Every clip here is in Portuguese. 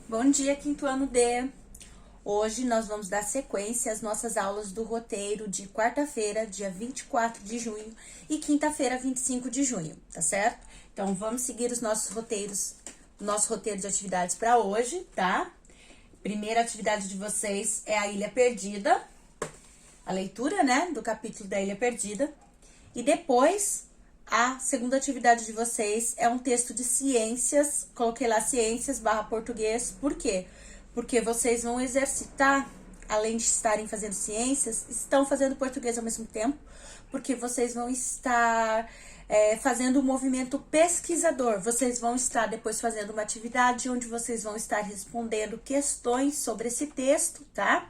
Bom dia, quinto ano D. Hoje nós vamos dar sequência às nossas aulas do roteiro de quarta-feira, dia 24 de junho, e quinta-feira, 25 de junho, tá certo? Então, vamos seguir os nossos roteiros, nosso roteiro de atividades para hoje, tá? Primeira atividade de vocês é a Ilha Perdida, a leitura, né, do capítulo da Ilha Perdida. E depois, a segunda atividade de vocês é um texto de ciências, coloquei lá ciências/português, por quê? Porque vocês vão exercitar, além de estarem fazendo ciências, estão fazendo português ao mesmo tempo, porque vocês vão estar fazendo um movimento pesquisador. Vocês vão estar depois fazendo uma atividade onde vocês vão estar respondendo questões sobre esse texto, tá?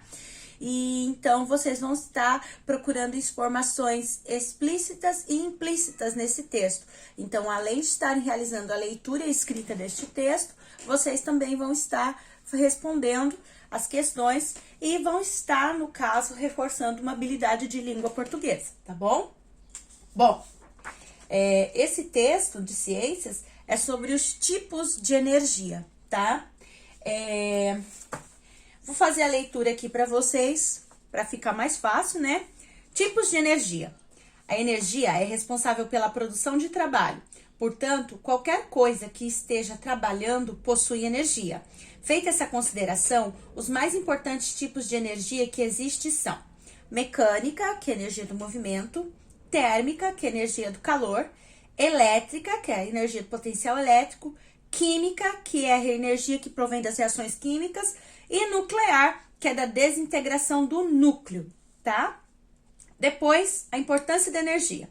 E então vocês vão estar procurando informações explícitas e implícitas nesse texto. Então, além de estarem realizando a leitura e escrita deste texto, vocês também vão estar respondendo as questões e vão estar, no caso, reforçando uma habilidade de língua portuguesa, tá bom? Bom, esse texto de ciências é sobre os tipos de energia, tá? Vou fazer a leitura aqui para vocês, para ficar mais fácil, né? Tipos de energia. A energia é responsável pela produção de trabalho. Portanto, qualquer coisa que esteja trabalhando possui energia. Feita essa consideração, os mais importantes tipos de energia que existem são mecânica, que é a energia do movimento, térmica, que é a energia do calor, elétrica, que é a energia do potencial elétrico, química, que é a energia que provém das reações químicas, e nuclear, que é da desintegração do núcleo, tá? Depois, a importância da energia.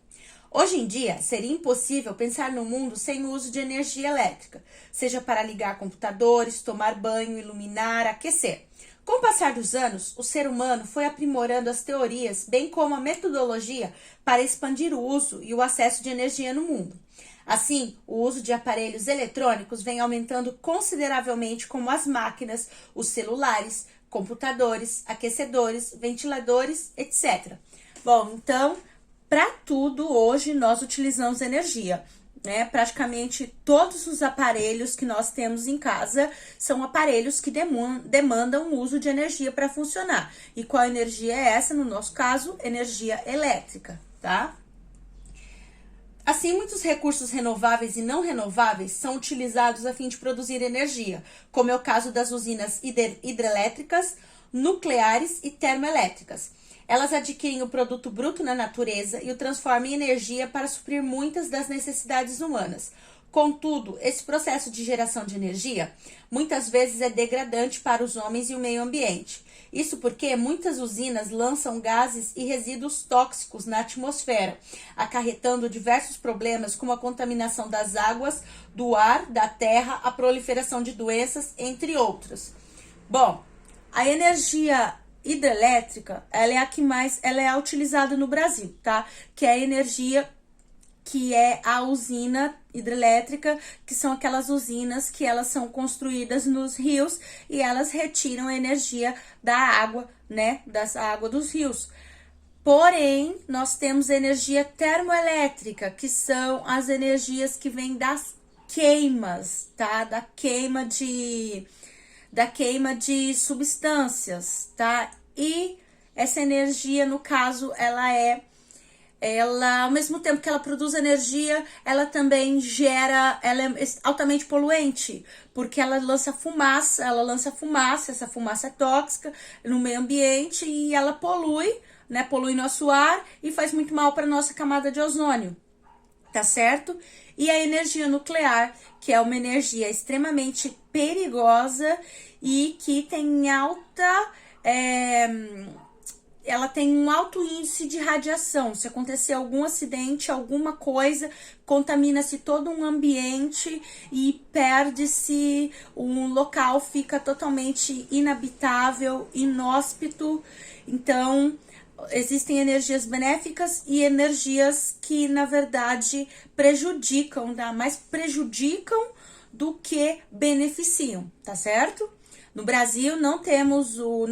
Hoje em dia, seria impossível pensar no mundo sem o uso de energia elétrica, seja para ligar computadores, tomar banho, iluminar, aquecer. Com o passar dos anos, o ser humano foi aprimorando as teorias, bem como a metodologia, para expandir o uso e o acesso de energia no mundo. Assim, o uso de aparelhos eletrônicos vem aumentando consideravelmente, como as máquinas, os celulares, computadores, aquecedores, ventiladores, etc. Bom, então, para tudo hoje nós utilizamos energia, né? Praticamente todos os aparelhos que nós temos em casa são aparelhos que demandam o uso de energia para funcionar. E qual energia é essa? No nosso caso, energia elétrica, tá? Assim, muitos recursos renováveis e não renováveis são utilizados a fim de produzir energia, como é o caso das usinas hidrelétricas, nucleares e termoelétricas. Elas adquirem o produto bruto na natureza e o transformam em energia para suprir muitas das necessidades humanas. Contudo, esse processo de geração de energia muitas vezes é degradante para os homens e o meio ambiente. Isso porque muitas usinas lançam gases e resíduos tóxicos na atmosfera, acarretando diversos problemas como a contaminação das águas, do ar, da terra, a proliferação de doenças, entre outros. Bom, a energia hidrelétrica, ela é utilizada no Brasil, tá? Que é a energia que é a usina hidrelétrica, que são aquelas usinas que elas são construídas nos rios e elas retiram a energia da água, né, da água dos rios. Porém, nós temos energia termoelétrica, que são as energias que vêm das queimas, tá? Da queima de substâncias, tá? E essa energia, no caso, ela, ao mesmo tempo que ela produz energia, ela também ela é altamente poluente, porque ela lança fumaça, essa fumaça é tóxica no meio ambiente e ela polui, né, polui nosso ar e faz muito mal para nossa camada de ozônio, tá certo? E a energia nuclear, que é uma energia extremamente perigosa e que tem ela tem um alto índice de radiação. Se acontecer algum acidente, alguma coisa, contamina-se todo um ambiente e perde-se, um local fica totalmente inabitável, inóspito. Então, existem energias benéficas e energias que, na verdade, prejudicam, mais prejudicam do que beneficiam, tá certo? No Brasil, não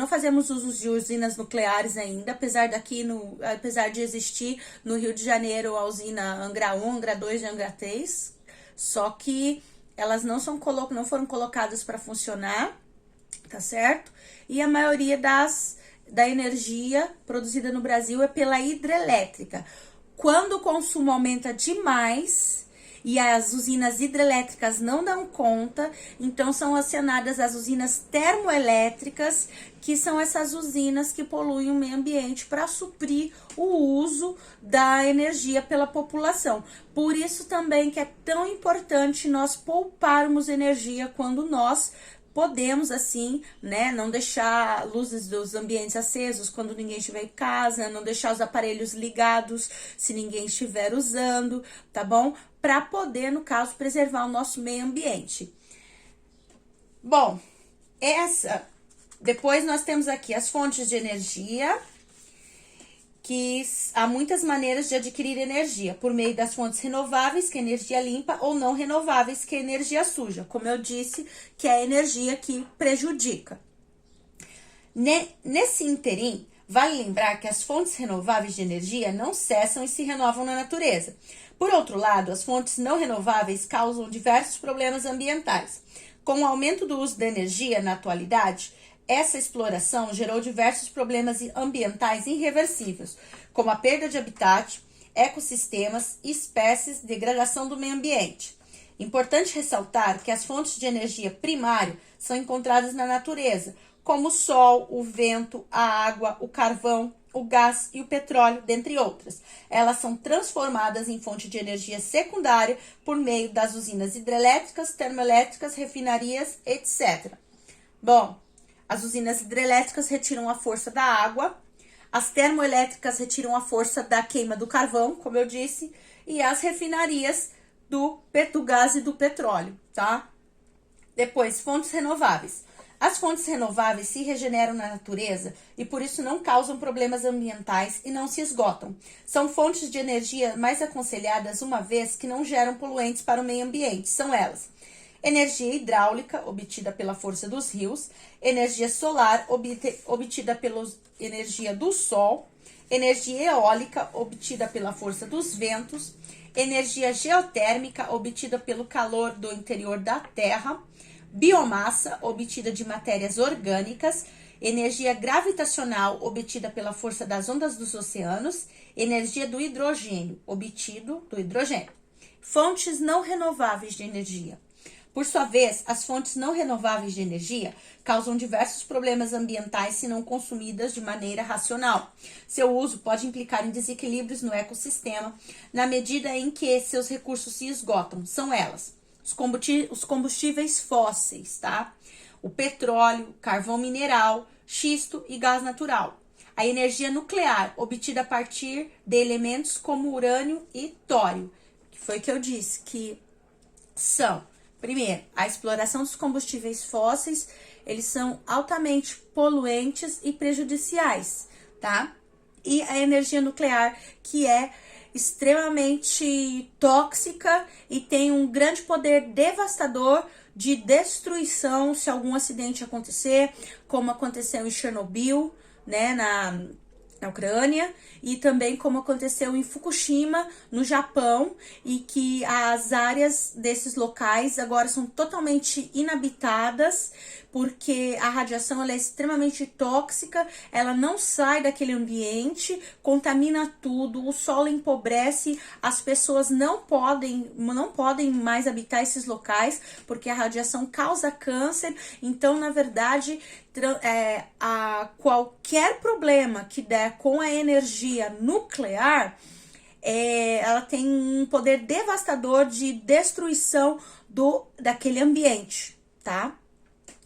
fazemos uso de usinas nucleares ainda, apesar de existir no Rio de Janeiro a usina Angra 1, Angra 2 e Angra 3, só que elas não foram colocadas para funcionar tá certo? E a maioria da energia produzida no Brasil é pela hidrelétrica. Quando o consumo aumenta demais e as usinas hidrelétricas não dão conta, então são acionadas as usinas termoelétricas, que são essas usinas que poluem o meio ambiente para suprir o uso da energia pela população. Por isso também que é tão importante nós pouparmos energia quando nós podemos, assim, né, não deixar luzes dos ambientes acesos quando ninguém estiver em casa, não deixar os aparelhos ligados se ninguém estiver usando, tá bom? Para poder, no caso, preservar o nosso meio ambiente. Bom, depois nós temos aqui as fontes de energia, que há muitas maneiras de adquirir energia, por meio das fontes renováveis, que é energia limpa, ou não renováveis, que é energia suja, como eu disse, que é a energia que prejudica. Nesse interim, vale lembrar que as fontes renováveis de energia não cessam e se renovam na natureza. Por outro lado, as fontes não renováveis causam diversos problemas ambientais. Com o aumento do uso da energia na atualidade, essa exploração gerou diversos problemas ambientais irreversíveis, como a perda de habitat, ecossistemas, espécies, degradação do meio ambiente. Importante ressaltar que as fontes de energia primária são encontradas na natureza, como o sol, o vento, a água, o carvão, o gás e o petróleo, dentre outras. Elas são transformadas em fonte de energia secundária por meio das usinas hidrelétricas, termoelétricas, refinarias, etc. Bom, as usinas hidrelétricas retiram a força da água, as termoelétricas retiram a força da queima do carvão, como eu disse, e as refinarias do gás e do petróleo, tá? Depois, fontes renováveis. As fontes renováveis se regeneram na natureza e por isso não causam problemas ambientais e não se esgotam. São fontes de energia mais aconselhadas, uma vez que não geram poluentes para o meio ambiente. São elas: energia hidráulica, obtida pela força dos rios; energia solar, obtida pela energia do sol; energia eólica, obtida pela força dos ventos; energia geotérmica, obtida pelo calor do interior da terra; biomassa, obtida de matérias orgânicas; energia gravitacional, obtida pela força das ondas dos oceanos; energia do hidrogênio, obtido do hidrogênio. Fontes não renováveis de energia. Por sua vez, as fontes não renováveis de energia causam diversos problemas ambientais se não consumidas de maneira racional. Seu uso pode implicar em desequilíbrios no ecossistema, na medida em que seus recursos se esgotam. São elas: os combustíveis fósseis, tá? O petróleo, carvão mineral, xisto e gás natural. A energia nuclear, obtida a partir de elementos como urânio e tório, que foi que eu disse que são: primeiro, a exploração dos combustíveis fósseis, eles são altamente poluentes e prejudiciais, tá? E a energia nuclear, que é extremamente tóxica e tem um grande poder devastador de destruição se algum acidente acontecer, como aconteceu em Chernobyl, né, na Ucrânia, e também como aconteceu em Fukushima, no Japão, e que as áreas desses locais agora são totalmente inabitadas, porque a radiação ela é extremamente tóxica, ela não sai daquele ambiente, contamina tudo, o solo empobrece, as pessoas não podem mais habitar esses locais, porque a radiação causa câncer. Então, na verdade, qualquer problema que der com a energia nuclear, ela tem um poder devastador de destruição daquele ambiente, tá?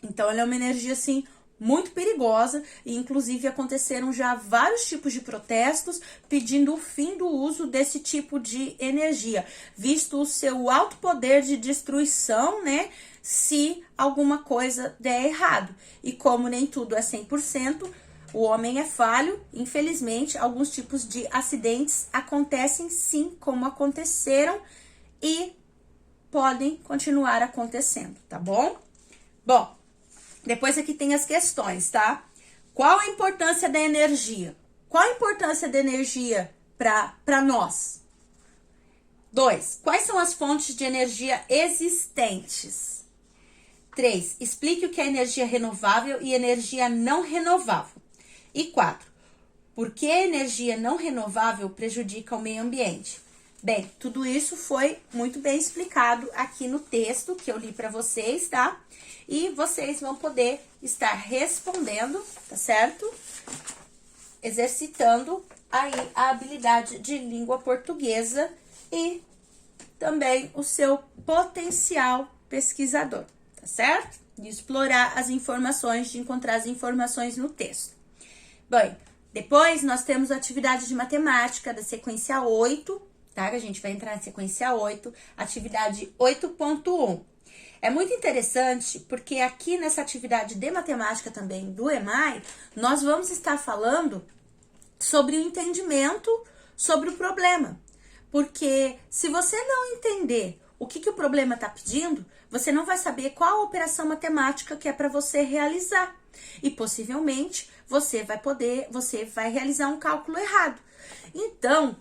Então, ela é uma energia, assim, muito perigosa, e inclusive aconteceram já vários tipos de protestos pedindo o fim do uso desse tipo de energia, visto o seu alto poder de destruição, né, se alguma coisa der errado. E como nem tudo é 100%, o homem é falho, infelizmente, alguns tipos de acidentes acontecem sim, como aconteceram, e podem continuar acontecendo, tá bom? Bom, depois aqui tem as questões, tá? Qual a importância da energia? Qual a importância da energia para nós? 2. Quais são as fontes de energia existentes? 3. Explique o que é energia renovável e energia não renovável. E 4. Por que a energia não renovável prejudica o meio ambiente? Bem, tudo isso foi muito bem explicado aqui no texto que eu li para vocês, tá? E vocês vão poder estar respondendo, tá certo? Exercitando aí a habilidade de língua portuguesa e também o seu potencial pesquisador, tá certo? De explorar as informações, de encontrar as informações no texto. Bem, depois nós temos a atividade de matemática da sequência 8, tá? A gente vai entrar na sequência 8, atividade 8.1. É muito interessante porque aqui nessa atividade de matemática também do EMAI, nós vamos estar falando sobre o entendimento sobre o problema. Porque se você não entender o que o problema está pedindo, você não vai saber qual a operação matemática que é para você realizar. E possivelmente você vai realizar um cálculo errado. Então,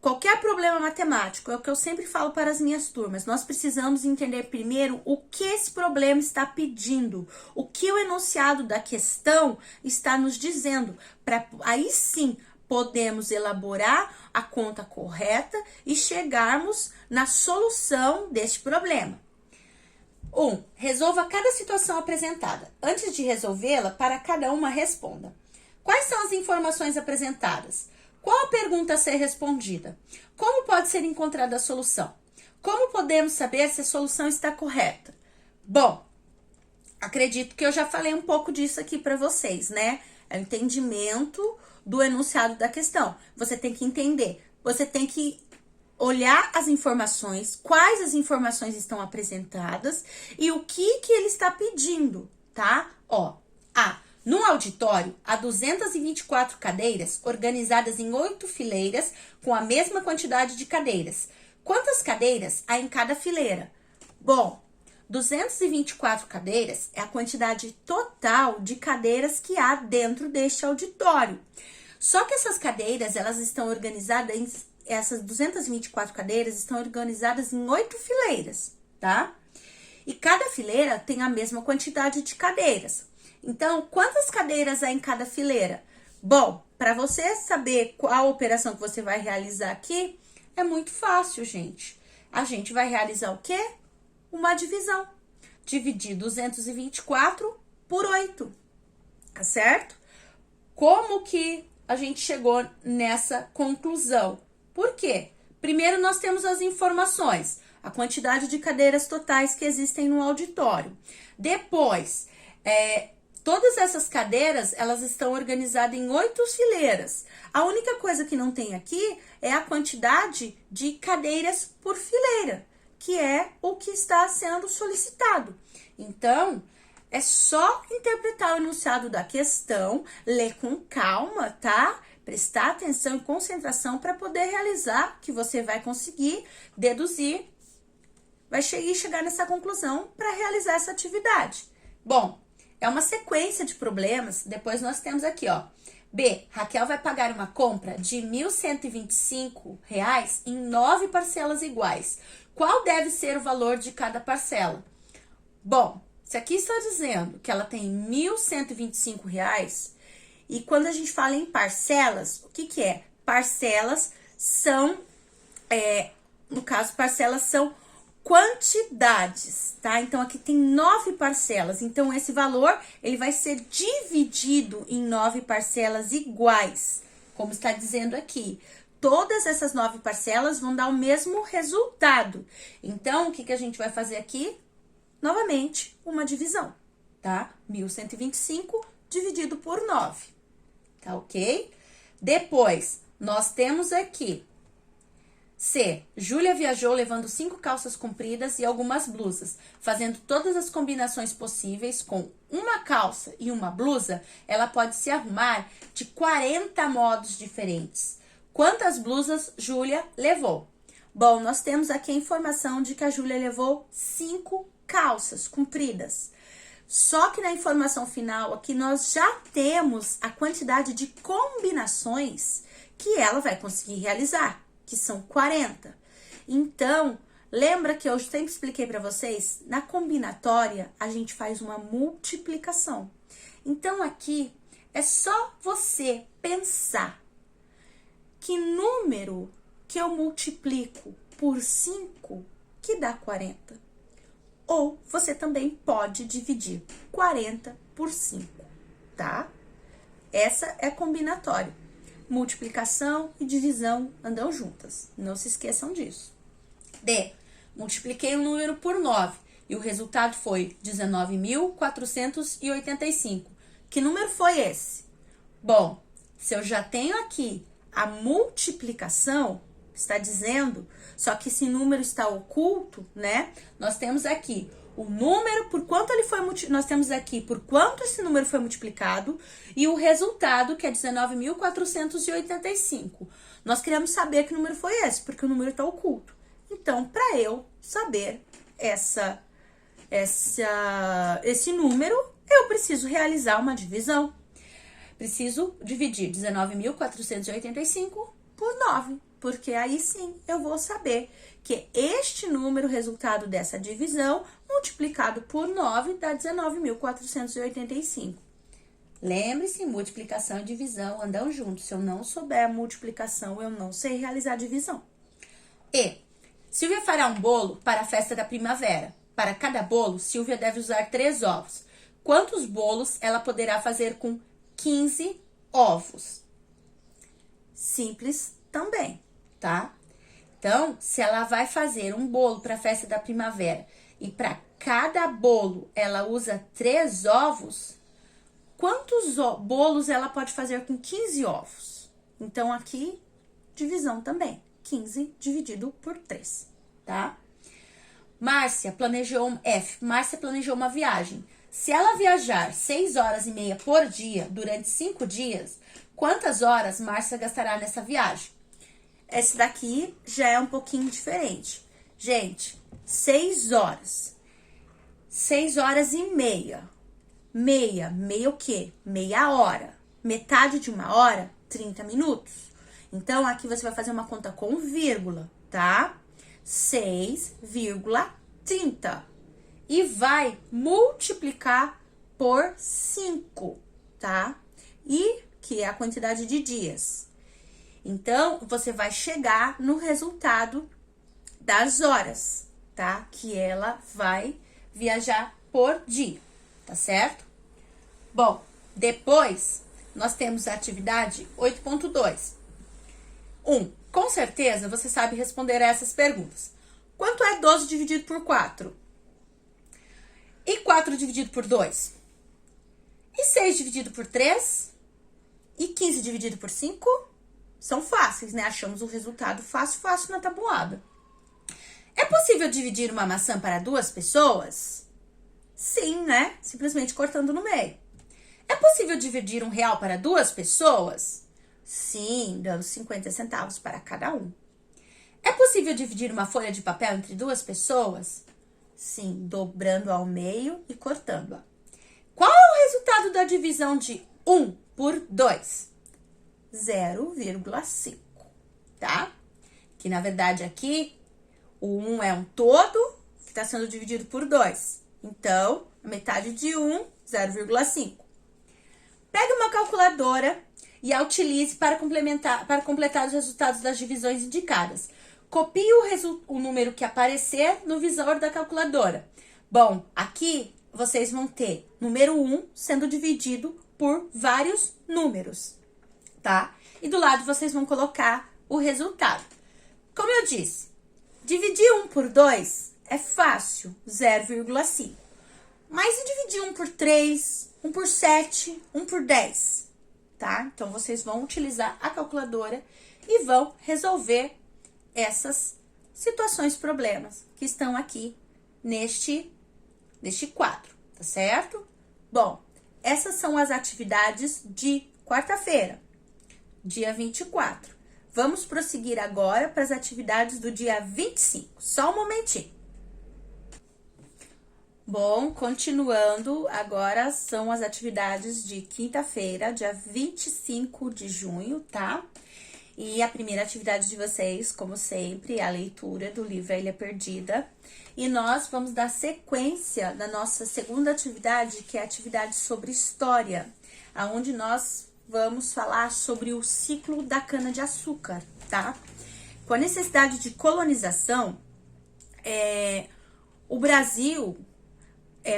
qualquer problema matemático, é o que eu sempre falo para as minhas turmas, nós precisamos entender primeiro o que esse problema está pedindo, o que o enunciado da questão está nos dizendo, para aí sim podemos elaborar a conta correta e chegarmos na solução deste problema. 1. Resolva cada situação apresentada. Antes de resolvê-la, para cada uma responda. Quais são as informações apresentadas? Qual a pergunta a ser respondida? Como pode ser encontrada a solução? Como podemos saber se a solução está correta? Bom, acredito que eu já falei um pouco disso aqui para vocês, né? É o entendimento do enunciado da questão. Você tem que entender, você tem que olhar as informações, quais as informações estão apresentadas e o que ele está pedindo, tá? Ó, num auditório, há 224 cadeiras organizadas em 8 fileiras com a mesma quantidade de cadeiras. Quantas cadeiras há em cada fileira? Bom, 224 cadeiras é a quantidade total de cadeiras que há dentro deste auditório. Só que essas cadeiras, elas estão organizadas essas 224 cadeiras estão organizadas em 8 fileiras, tá? E cada fileira tem a mesma quantidade de cadeiras. Então, quantas cadeiras há em cada fileira? Bom, para você saber qual operação que você vai realizar aqui, é muito fácil, gente. A gente vai realizar o quê? Uma divisão. Dividir 224 por 8, tá certo? Como que a gente chegou nessa conclusão? Por quê? Primeiro, nós temos as informações, a quantidade de cadeiras totais que existem no auditório. Depois, todas essas cadeiras, elas estão organizadas em 8 fileiras. A única coisa que não tem aqui é a quantidade de cadeiras por fileira, que é o que está sendo solicitado. Então, é só interpretar o enunciado da questão, ler com calma, tá? Prestar atenção e concentração para poder realizar, que você vai conseguir deduzir, vai chegar nessa conclusão para realizar essa atividade. Bom, é uma sequência de problemas. Depois nós temos aqui, ó. B. Raquel vai pagar uma compra de R$ 1.125 em 9 parcelas iguais. Qual deve ser o valor de cada parcela? Bom, se aqui está dizendo que ela tem R$ 1.125, e quando a gente fala em parcelas, o que é? Parcelas são, no caso, parcelas são quantidades, tá? Então, aqui tem 9 parcelas. Então, esse valor, ele vai ser dividido em 9 parcelas iguais, como está dizendo aqui. Todas essas 9 parcelas vão dar o mesmo resultado. Então, o que a gente vai fazer aqui? Novamente, uma divisão, tá? 1.125 dividido por 9. Tá ok? Depois, nós temos aqui C. Júlia viajou levando 5 calças compridas e algumas blusas. Fazendo todas as combinações possíveis com uma calça e uma blusa, ela pode se arrumar de 40 modos diferentes. Quantas blusas Júlia levou? Bom, nós temos aqui a informação de que a Júlia levou 5 calças compridas. Só que na informação final aqui nós já temos a quantidade de combinações que ela vai conseguir realizar, que são 40. Então, Lembra que eu sempre expliquei para vocês? Na combinatória, a gente faz uma multiplicação. Então, aqui é só você pensar que número que eu multiplico por 5 que dá 40. Ou você também pode dividir 40 por 5, tá? Essa é combinatória. Multiplicação e divisão andam juntas. Não se esqueçam disso. D. Multipliquei um número por 9 e o resultado foi 19.485. Que número foi esse? Bom, se eu já tenho aqui a multiplicação, está dizendo, só que esse número está oculto, né? Nós temos aqui o número por quanto ele foi nós temos aqui por quanto esse número foi multiplicado e o resultado, que é 19.485. Nós queremos saber que número foi esse, porque o número está oculto. Então, para eu saber esse número, eu preciso realizar uma divisão. Preciso dividir 19.485 por 9, porque aí sim eu vou saber que este número, resultado dessa divisão, multiplicado por 9, dá 19.485. Lembre-se, multiplicação e divisão andam juntos. Se eu não souber a multiplicação, eu não sei realizar a divisão. E Silvia fará um bolo para a festa da primavera. Para cada bolo, Silvia deve usar 3 ovos. Quantos bolos ela poderá fazer com 15 ovos? Simples também, tá? Então, se ela vai fazer um bolo para a festa da primavera e para cada bolo ela usa 3 ovos, quantos bolos ela pode fazer com 15 ovos? Então, aqui, divisão também. 15 dividido por 3, tá? Márcia planejou uma viagem. Se ela viajar 6 horas e meia por dia durante 5 dias, quantas horas Márcia gastará nessa viagem? Esse daqui já é um pouquinho diferente. Gente, 6 horas. 6 horas e meia. Meia o quê? Meia hora. Metade de uma hora, 30 minutos. Então, aqui você vai fazer uma conta com vírgula, tá? 6,30. E vai multiplicar por 5, tá? E que é a quantidade de dias. Então, você vai chegar no resultado das horas, tá? Que ela vai viajar por dia, tá certo? Bom, depois nós temos a atividade 8.2. Com certeza você sabe responder a essas perguntas. Quanto é 12 dividido por 4? E 4 dividido por 2? E 6 dividido por 3? E 15 dividido por 5? São fáceis, né? Achamos o resultado fácil na tabuada. É possível dividir uma maçã para 2 pessoas? Sim, né? Simplesmente cortando no meio. É possível dividir R$1 para 2 pessoas? Sim, dando 50 centavos para cada um. É possível dividir uma folha de papel entre 2 pessoas? Sim, dobrando ao meio e cortando-a. Qual é o resultado da divisão de 1 por 2? 0,5, tá? Que na verdade aqui, o 1 é um todo que está sendo dividido por 2. Então, a metade de 1, 0,5. Pegue uma calculadora e a utilize para completar os resultados das divisões indicadas. Copie o número que aparecer no visor da calculadora. Bom, aqui vocês vão ter número 1 sendo dividido por vários números, tá? E do lado vocês vão colocar o resultado. Como eu disse, dividir 1 por 2 é fácil, 0,5. Mas e dividir 1 por 3, 1 por 7, 1 por 10? Tá? Então, vocês vão utilizar a calculadora e vão resolver essas situações, problemas que estão aqui neste quadro, tá certo? Bom, essas são as atividades de quarta-feira, dia 24. Vamos prosseguir agora para as atividades do dia 25. Só um momentinho. Bom, continuando, agora são as atividades de quinta-feira, dia 25 de junho, tá? E a primeira atividade de vocês, como sempre, é a leitura do livro A Ilha Perdida. E nós vamos dar sequência na nossa segunda atividade, que é a atividade sobre história, aonde nós vamos falar sobre o ciclo da cana-de-açúcar, tá? Com a necessidade de colonização, o Brasil,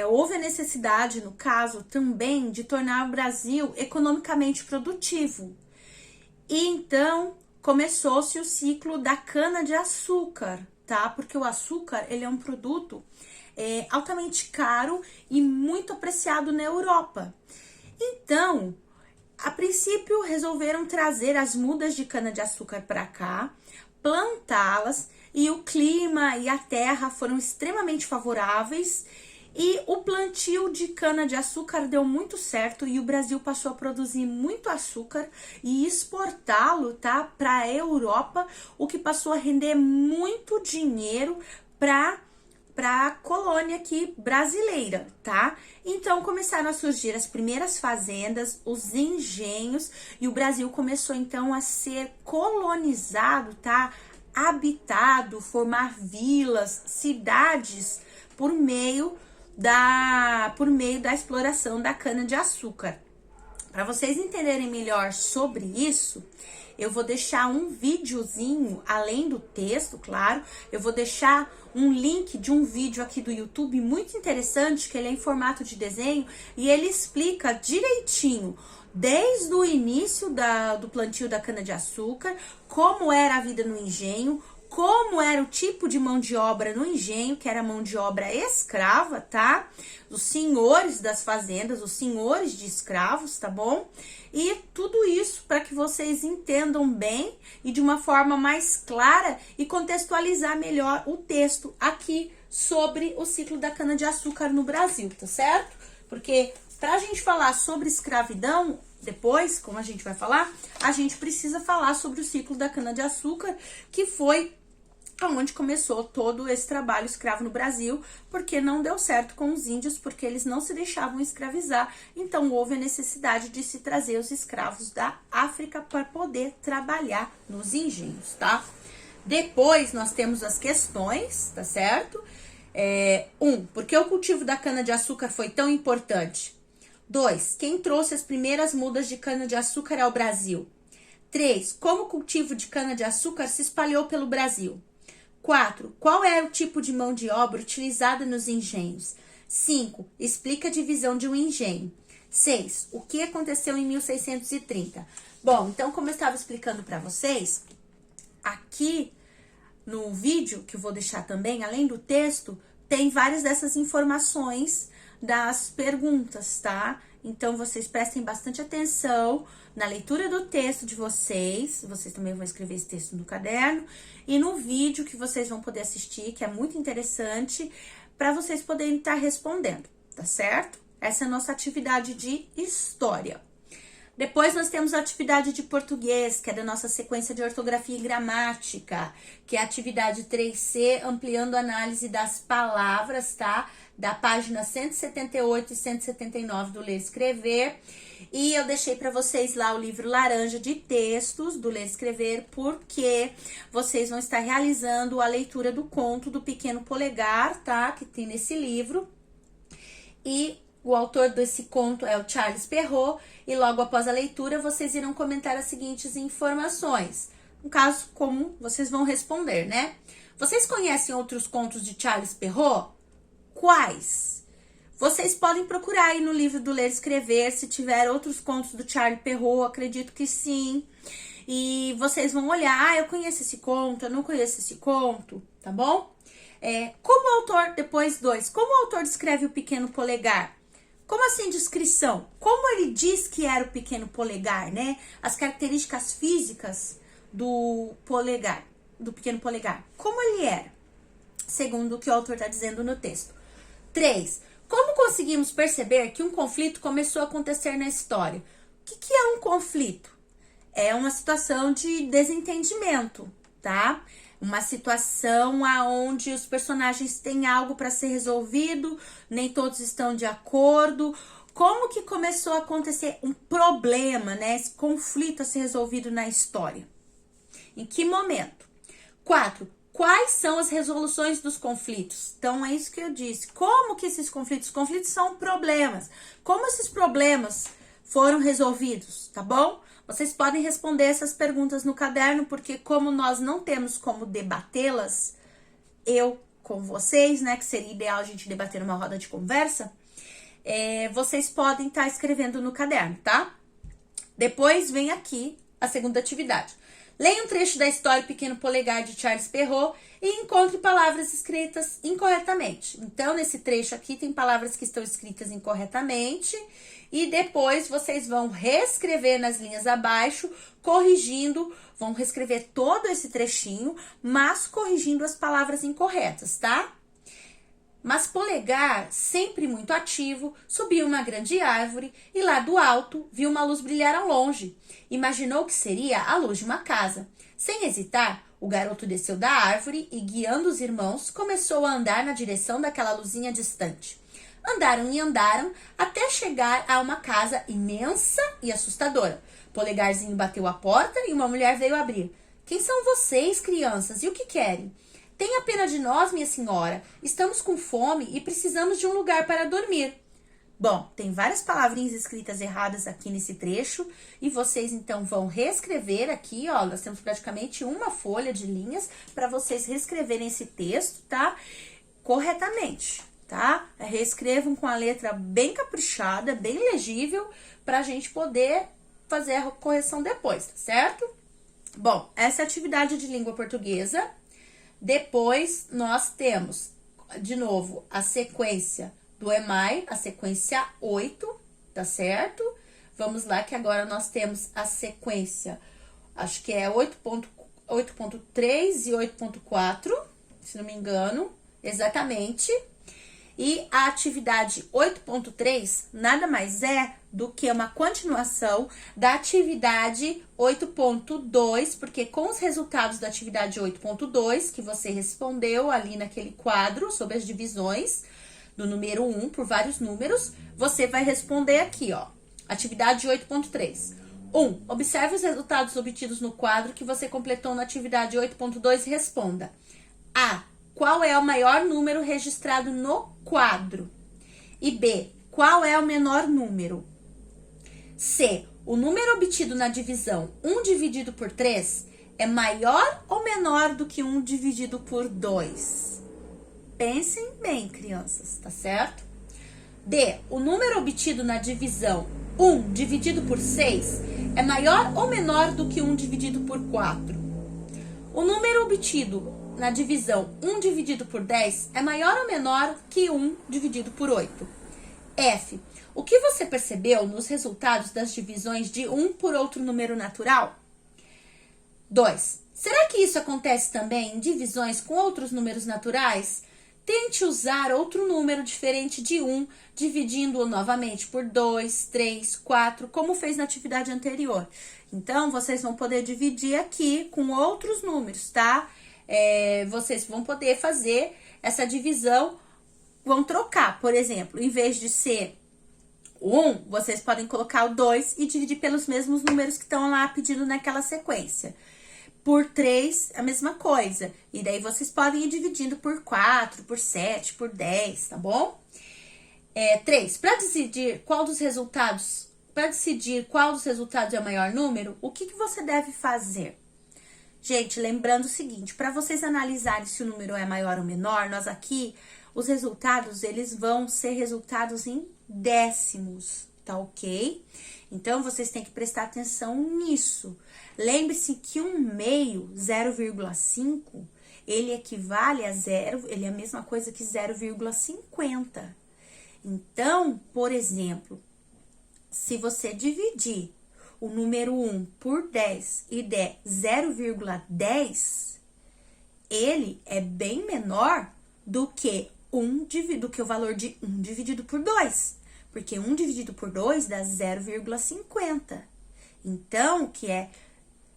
houve a necessidade, no caso, também de tornar o Brasil economicamente produtivo. E então, começou-se o ciclo da cana-de-açúcar, tá? Porque o açúcar, ele é um produto altamente caro e muito apreciado na Europa. Então, a princípio, resolveram trazer as mudas de cana-de-açúcar para cá, plantá-las, e o clima e a terra foram extremamente favoráveis, e o plantio de cana-de-açúcar deu muito certo e o Brasil passou a produzir muito açúcar e exportá-lo, tá, para a Europa, o que passou a render muito dinheiro para a colônia aqui brasileira, tá? Então começaram a surgir as primeiras fazendas, os engenhos, e o Brasil começou então a ser colonizado, tá? Habitado, formar vilas, cidades por meio da exploração da cana-de-açúcar. Para vocês entenderem melhor sobre isso, eu vou deixar um videozinho, além do texto, claro, eu vou deixar um link de um vídeo aqui do YouTube muito interessante, que ele é em formato de desenho, e ele explica direitinho, desde o início do plantio da cana-de-açúcar, como era a vida no engenho, como era o tipo de mão de obra no engenho, que era mão de obra escrava, tá? Os senhores das fazendas, os senhores de escravos, tá bom? E tudo isso para que vocês entendam bem e de uma forma mais clara e contextualizar melhor o texto aqui sobre o ciclo da cana-de-açúcar no Brasil, tá certo? Porque para a gente falar sobre escravidão, depois, como a gente vai falar, a gente precisa falar sobre o ciclo da cana-de-açúcar, que foi onde começou todo esse trabalho escravo no Brasil, porque não deu certo com os índios, porque eles não se deixavam escravizar. Então, houve a necessidade de se trazer os escravos da África para poder trabalhar nos engenhos, tá? Depois, nós temos as questões, tá certo? Por que o cultivo da cana-de-açúcar foi tão importante? 2. Quem trouxe as primeiras mudas de cana-de-açúcar ao Brasil? 3. Como o cultivo de cana-de-açúcar se espalhou pelo Brasil? 4. Qual era o tipo de mão de obra utilizada nos engenhos? 5. Explica a divisão de um engenho. 6. O que aconteceu em 1630? Bom, então, como eu estava explicando para vocês, aqui no vídeo, que eu vou deixar também, além do texto, tem várias dessas informações das perguntas, tá? Então, vocês prestem bastante atenção na leitura do texto de vocês. Vocês também vão escrever esse texto no caderno. E no vídeo que vocês vão poder assistir, que é muito interessante, para vocês poderem estar respondendo, tá certo? Essa é a nossa atividade de história. Depois nós temos a atividade de português, que é da nossa sequência de ortografia e gramática, que é a atividade 3C, ampliando a análise das palavras, tá? Da página 178 e 179 do Ler e Escrever. E eu deixei para vocês lá o livro laranja de textos do Ler e Escrever, porque vocês vão estar realizando a leitura do conto do Pequeno Polegar, tá? Que tem nesse livro. E o autor desse conto é o Charles Perrault, e logo após a leitura vocês irão comentar as seguintes informações. No caso, como vocês vão responder, né? Vocês conhecem outros contos de Charles Perrault? Quais? Vocês podem procurar aí no livro do Ler e Escrever, se tiver outros contos do Charles Perrault, acredito que sim. E vocês vão olhar, eu conheço esse conto, eu não conheço esse conto, tá bom? Como o autor, depois 2, como o autor descreve o Pequeno Polegar? Como assim descrição? Como ele diz que era o Pequeno Polegar, né? As características físicas do polegar, do Pequeno Polegar. Como ele era? Segundo o que o autor está dizendo no texto. 3. Como conseguimos perceber que um conflito começou a acontecer na história? O que é um conflito? É uma situação de desentendimento, tá? Uma situação onde os personagens têm algo para ser resolvido, nem todos estão de acordo. Como que começou a acontecer um problema, né? Esse conflito a ser resolvido na história? Em que momento? 4. Quais são as resoluções dos conflitos? Então, é isso que eu disse. Como que esses conflitos? Conflitos são problemas. Como esses problemas foram resolvidos, tá bom? Vocês podem responder essas perguntas no caderno, porque como nós não temos como debatê-las, eu com vocês, né, que seria ideal a gente debater numa roda de conversa, vocês podem estar escrevendo no caderno, tá? Depois vem aqui a segunda atividade. Leia um trecho da história O Pequeno Polegar de Charles Perrault e encontre palavras escritas incorretamente. Então, nesse trecho aqui tem palavras que estão escritas incorretamente e depois vocês vão reescrever nas linhas abaixo, corrigindo, vão reescrever todo esse trechinho, mas corrigindo as palavras incorretas, tá? Mas Polegar, sempre muito ativo, subiu uma grande árvore e lá do alto viu uma luz brilhar ao longe. Imaginou que seria a luz de uma casa. Sem hesitar, o garoto desceu da árvore e, guiando os irmãos, começou a andar na direção daquela luzinha distante. Andaram e andaram até chegar a uma casa imensa e assustadora. Polegarzinho bateu a porta e uma mulher veio abrir. Quem são vocês, crianças, e o que querem? Tenha pena de nós, minha senhora. Estamos com fome e precisamos de um lugar para dormir. Bom, tem várias palavrinhas escritas erradas aqui nesse trecho e vocês então vão reescrever aqui, ó, nós temos praticamente uma folha de linhas para vocês reescreverem esse texto, tá? Corretamente, tá? Reescrevam com a letra bem caprichada, bem legível, pra gente poder fazer a correção depois, tá certo? Bom, essa é a atividade de língua portuguesa. Depois, nós temos, de novo, a sequência do EMAI, a sequência 8, tá certo? Vamos lá, que agora nós temos a sequência, acho que é 8.3 e 8.4, se não me engano, exatamente. E a atividade 8.3 nada mais é do que uma continuação da atividade 8.2, porque com os resultados da atividade 8.2, que você respondeu ali naquele quadro sobre as divisões do número 1 por vários números, você vai responder aqui, ó, atividade 8.3. 1. Observe os resultados obtidos no quadro que você completou na atividade 8.2 e responda. A. Qual é o maior número registrado no quadro? E B. Qual é o menor número? C. O número obtido na divisão 1 dividido por 3 é maior ou menor do que 1 dividido por 2? Pensem bem, crianças, tá certo? D. O número obtido na divisão 1 dividido por 6 é maior ou menor do que 1 dividido por 4? O número obtido na divisão 1 dividido por 10 é maior ou menor que 1 dividido por 8? F. O que você percebeu nos resultados das divisões de um por outro número natural? 2. Será que isso acontece também em divisões com outros números naturais? Tente usar outro número diferente de 1, dividindo-o novamente por 2, 3, 4, como fez na atividade anterior. Então, vocês vão poder dividir aqui com outros números, tá? Vocês vão poder fazer essa divisão, vão trocar, por exemplo, em vez de ser 1, vocês podem colocar o 2 e dividir pelos mesmos números que estão lá pedindo naquela sequência. Por 3, a mesma coisa. E daí vocês podem ir dividindo por 4, por 7, por 10, tá bom? 3, para decidir qual dos resultados é o maior número, o que você deve fazer? Gente, lembrando o seguinte, para vocês analisarem se o número é maior ou menor, nós aqui, os resultados, eles vão ser resultados em décimos, tá ok? Então, vocês têm que prestar atenção nisso. Lembre-se que 1/2, 0,5, ele equivale a ele é a mesma coisa que 0,50. Então, por exemplo, se você dividir o número 1 por 10 e der 0,10, ele é bem menor do que o valor de 1 dividido por 2. Porque 1 dividido por 2 dá 0,50. Então, que é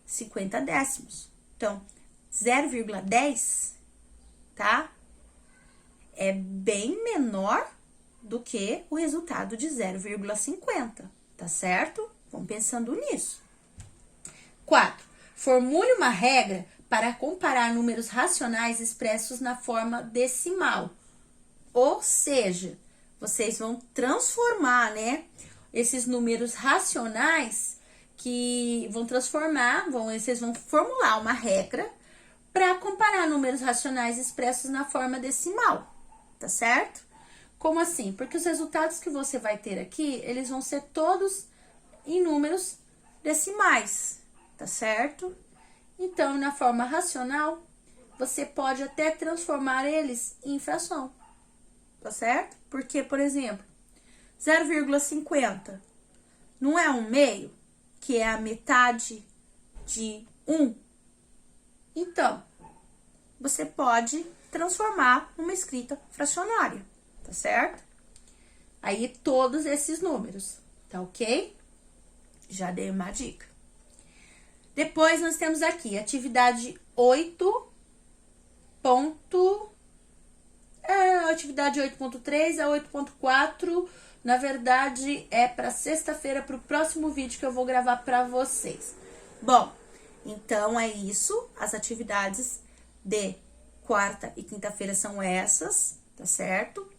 50 décimos. Então, 0,10, tá? É bem menor do que o resultado de 0,50, tá certo? Vamos pensando nisso. 4. Formule uma regra para comparar números racionais expressos na forma decimal. Ou seja, vocês vão transformar, né, esses números racionais que vão transformar, vocês vão formular uma regra para comparar números racionais expressos na forma decimal, tá certo? Como assim? Porque os resultados que você vai ter aqui, eles vão ser todos em números decimais, tá certo? Então, na forma racional, você pode até transformar eles em fração, tá certo? Porque, por exemplo, 0,50 não é 1/2, que é a metade de 1? Então, você pode transformar numa escrita fracionária, tá certo? Aí, todos esses números, tá ok? Já dei uma dica. Depois, nós temos aqui atividade 8. Atividade 8.3 a 8.4, na verdade, é para sexta-feira, para o próximo vídeo que eu vou gravar para vocês. Bom, então é isso. As atividades de quarta e quinta-feira são essas, tá certo?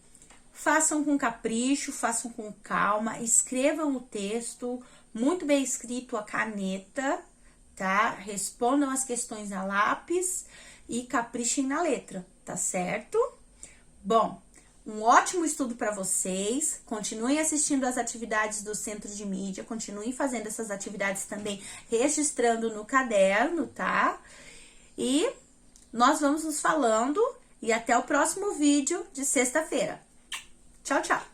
Façam com capricho, façam com calma, escrevam o texto, muito bem escrito a caneta, tá? Respondam as questões a lápis e caprichem na letra, tá certo? Bom, um ótimo estudo para vocês. Continuem assistindo as atividades do Centro de Mídia, continuem fazendo essas atividades também, registrando no caderno, tá? E nós vamos nos falando e até o próximo vídeo de sexta-feira. Tchau, tchau!